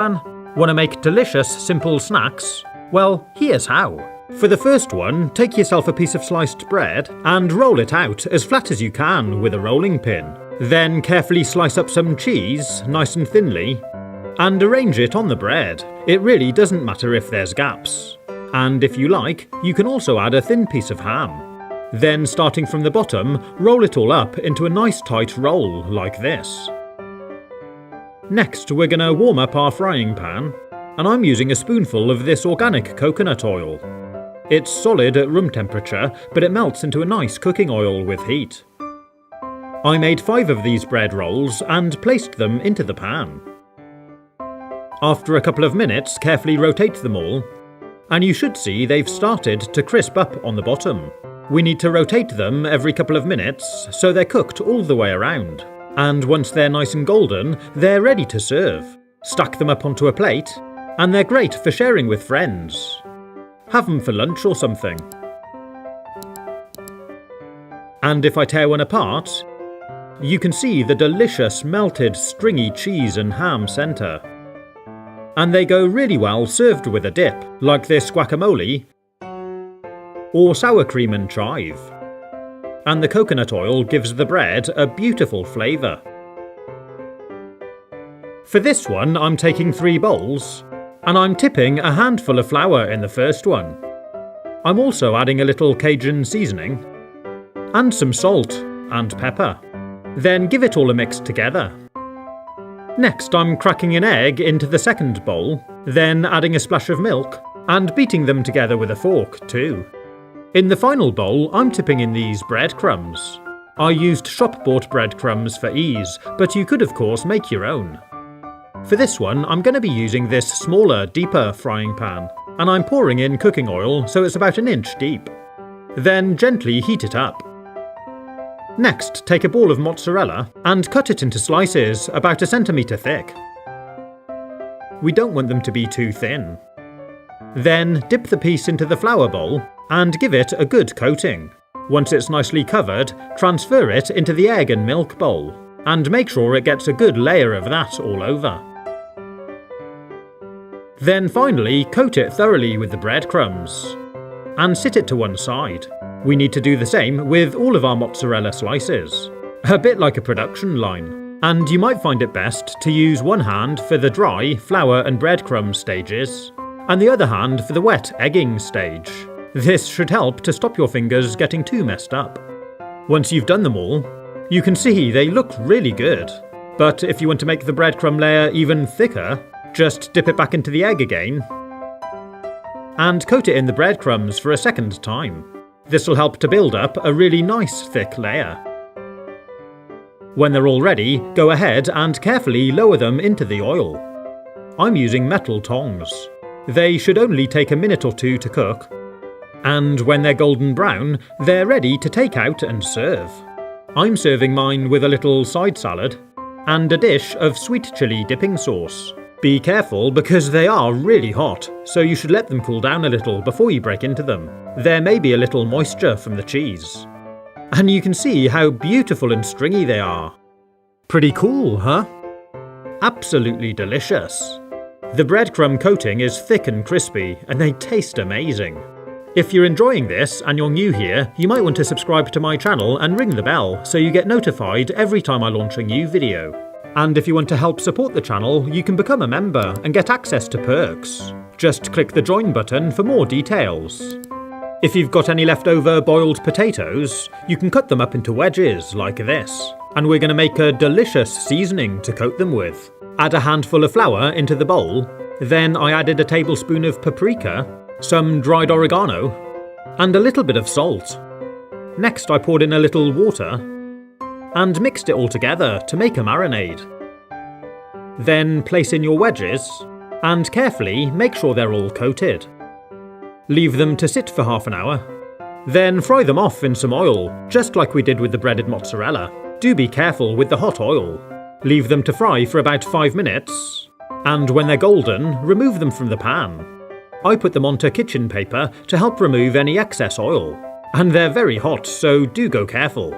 Want to make delicious, simple snacks? Well, here's how. For the first one, take yourself a piece of sliced bread and roll it out as flat as you can with a rolling pin. Then carefully slice up some cheese, nice and thinly, and arrange it on the bread. It really doesn't matter if there's gaps. And if you like, you can also add a thin piece of ham. Then, starting from the bottom, roll it all up into a nice tight roll, like this. Next, we're going to warm up our frying pan, and I'm using a spoonful of this organic coconut oil. It's solid at room temperature, but it melts into a nice cooking oil with heat. I made 5 of these bread rolls and placed them into the pan. After a couple of minutes, carefully rotate them all, and you should see they've started to crisp up on the bottom. We need to rotate them every couple of minutes so they're cooked all the way around. And once they're nice and golden, they're ready to serve. Stack them up onto a plate, and they're great for sharing with friends. Have them for lunch or something. And if I tear one apart, you can see the delicious melted stringy cheese and ham centre. And they go really well served with a dip, like this guacamole, or sour cream and chive. And the coconut oil gives the bread a beautiful flavour. For this one, I'm taking 3 bowls, and I'm tipping a handful of flour in the first one. I'm also adding a little Cajun seasoning, and some salt and pepper. Then give it all a mix together. Next, I'm cracking an egg into the second bowl, then adding a splash of milk, and beating them together with a fork too. In the final bowl, I'm tipping in these breadcrumbs. I used shop-bought breadcrumbs for ease, but you could of course make your own. For this one, I'm going to be using this smaller, deeper frying pan, and I'm pouring in cooking oil so it's about 1 inch deep. Then gently heat it up. Next, take a ball of mozzarella and cut it into slices about 1 centimetre thick. We don't want them to be too thin. Then dip the piece into the flour bowl and give it a good coating. Once it's nicely covered, transfer it into the egg and milk bowl, and make sure it gets a good layer of that all over. Then finally, coat it thoroughly with the breadcrumbs, and sit it to one side. We need to do the same with all of our mozzarella slices, a bit like a production line. And you might find it best to use one hand for the dry flour and breadcrumb stages, and the other hand for the wet egging stage. This should help to stop your fingers getting too messed up. Once you've done them all, you can see they look really good. But if you want to make the breadcrumb layer even thicker, just dip it back into the egg again and coat it in the breadcrumbs for a second time. This will help to build up a really nice thick layer. When they're all ready, go ahead and carefully lower them into the oil. I'm using metal tongs. They should only take a minute or 2 to cook, and when they're golden brown, they're ready to take out and serve. I'm serving mine with a little side salad and a dish of sweet chilli dipping sauce. Be careful because they are really hot, so you should let them cool down a little before you break into them. There may be a little moisture from the cheese. And you can see how beautiful and stringy they are. Pretty cool, huh? Absolutely delicious. The breadcrumb coating is thick and crispy, and they taste amazing. If you're enjoying this and you're new here, you might want to subscribe to my channel and ring the bell so you get notified every time I launch a new video. And if you want to help support the channel, you can become a member and get access to perks. Just click the join button for more details. If you've got any leftover boiled potatoes, you can cut them up into wedges like this. And we're going to make a delicious seasoning to coat them with. Add a handful of flour into the bowl, then I added a tablespoon of paprika, some dried oregano, and a little bit of salt. Next I poured in a little water and mixed it all together to make a marinade. Then place in your wedges and carefully make sure they're all coated. Leave them to sit for half an hour. Then fry them off in some oil, just like we did with the breaded mozzarella. Do be careful with the hot oil. Leave them to fry for about 5 minutes, and when they're golden, remove them from the pan. I put them onto kitchen paper to help remove any excess oil, and they're very hot, so do go careful.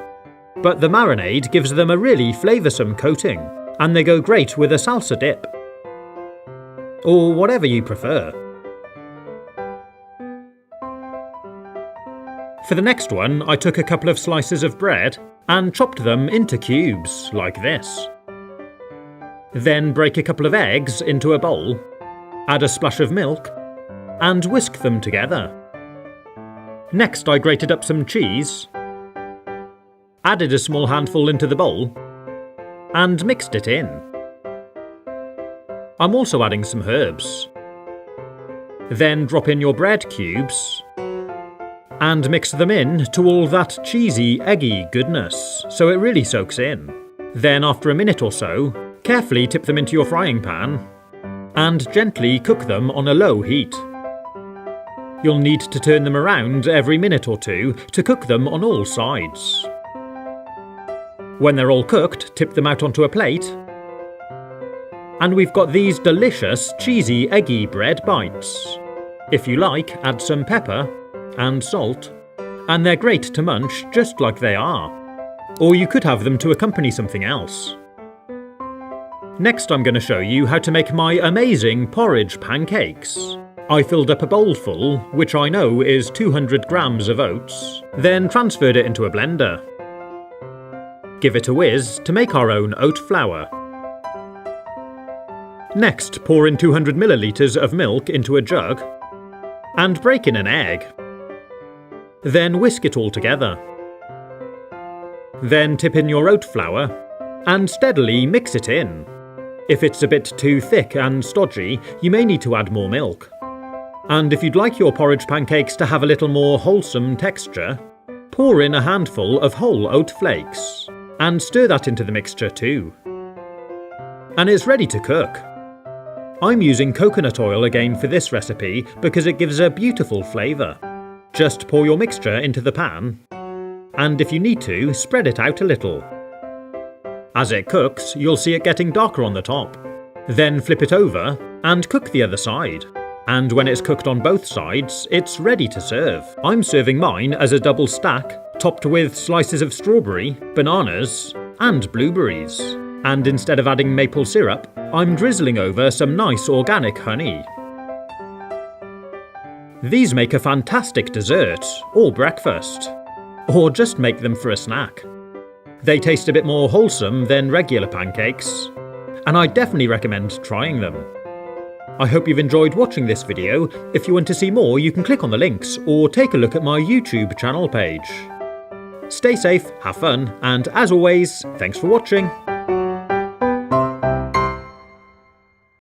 But the marinade gives them a really flavoursome coating, and they go great with a salsa dip. or whatever you prefer. For the next one, I took a couple of slices of bread and chopped them into cubes, like this. Then break a couple of eggs into a bowl, add a splash of milk, and whisk them together. Next, I grated up some cheese, added a small handful into the bowl, and mixed it in. I'm also adding some herbs. Then drop in your bread cubes and mix them in to all that cheesy, eggy goodness, so it really soaks in. Then after a minute or so, carefully tip them into your frying pan and gently cook them on a low heat. You'll need to turn them around every minute or two to cook them on all sides. When they're all cooked, tip them out onto a plate, and we've got these delicious, cheesy, eggy bread bites. If you like, add some pepper and salt, and they're great to munch just like they are. Or you could have them to accompany something else. Next, I'm going to show you how to make my amazing porridge pancakes. I filled up a bowl full, which I know is 200 grams of oats, then transferred it into a blender. Give it a whiz to make our own oat flour. Next, pour in 200 millilitres of milk into a jug and break in an egg. Then whisk it all together. Then tip in your oat flour and steadily mix it in. If it's a bit too thick and stodgy, you may need to add more milk. And if you'd like your porridge pancakes to have a little more wholesome texture, pour in a handful of whole oat flakes and stir that into the mixture too. And it's ready to cook. I'm using coconut oil again for this recipe because it gives a beautiful flavour. Just pour your mixture into the pan, and if you need to, spread it out a little. As it cooks, you'll see it getting darker on the top. Then flip it over and cook the other side. And when it's cooked on both sides, it's ready to serve. I'm serving mine as a double stack, topped with slices of strawberry, bananas, and blueberries. And instead of adding maple syrup, I'm drizzling over some nice organic honey. These make a fantastic dessert, or breakfast, or just make them for a snack. They taste a bit more wholesome than regular pancakes, and I definitely recommend trying them. I hope you've enjoyed watching this video. If you want to see more, you can click on the links or take a look at my YouTube channel page. Stay safe, have fun, and as always, thanks for watching.